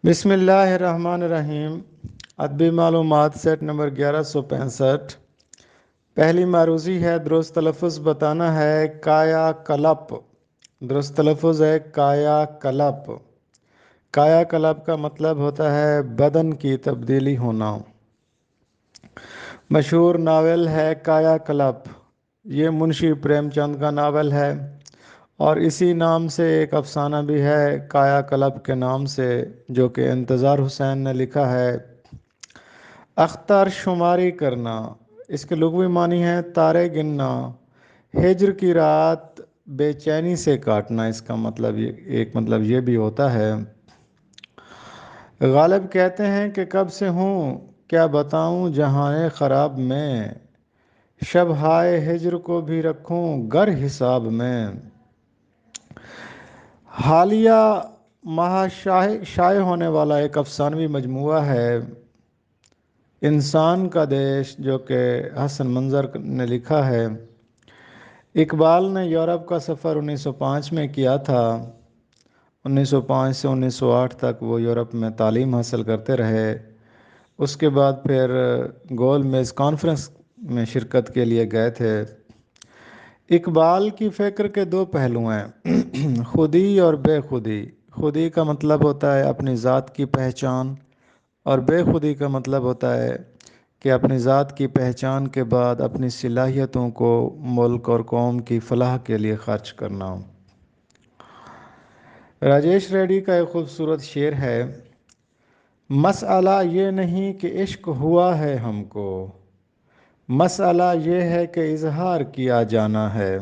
بسم اللہ الرحمن الرحیم۔ ادبی معلومات سیٹ نمبر 1165۔ پہلی معروضی ہے درست تلفظ بتانا ہے کایا کلپ۔ درست تلفظ ہے کایا کلپ۔ کایا کلپ کا مطلب ہوتا ہے بدن کی تبدیلی ہونا۔ مشہور ناول ہے کایا کلپ۔ یہ منشی پریم چند کا ناول ہے اور اسی نام سے ایک افسانہ بھی ہے کایا کلپ کے نام سے، جو کہ انتظار حسین نے لکھا ہے۔ اختر شماری کرنا، اس کے لغوی معنی ہے تارے گننا۔ ہجر کی رات بے چینی سے کاٹنا، اس کا مطلب ایک مطلب یہ بھی ہوتا ہے۔ غالب کہتے ہیں کہ کب سے ہوں کیا بتاؤں جہاں خراب میں، شب ہائے ہجر کو بھی رکھوں گر حساب میں۔ حالیہ ماہ شائع ہونے والا ایک افسانوی مجموعہ ہے انسان کا دیش، جو کہ حسن منظر نے لکھا ہے۔ اقبال نے یورپ کا سفر 1905 میں کیا تھا۔ 1905 سے 1908 تک وہ یورپ میں تعلیم حاصل کرتے رہے۔ اس کے بعد پھر گول میز کانفرنس میں شرکت کے لیے گئے تھے۔ اقبال کی فکر کے دو پہلو ہیں، خودی اور بے خودی۔ خودی کا مطلب ہوتا ہے اپنی ذات کی پہچان، اور بے خودی کا مطلب ہوتا ہے کہ اپنی ذات کی پہچان کے بعد اپنی صلاحیتوں کو ملک اور قوم کی فلاح کے لیے خرچ کرنا۔ راجیش ریڈی کا ایک خوبصورت شعر ہے، مسئلہ یہ نہیں کہ عشق ہوا ہے ہم کو، مسئلہ یہ ہے کہ اظہار کیا جانا ہے۔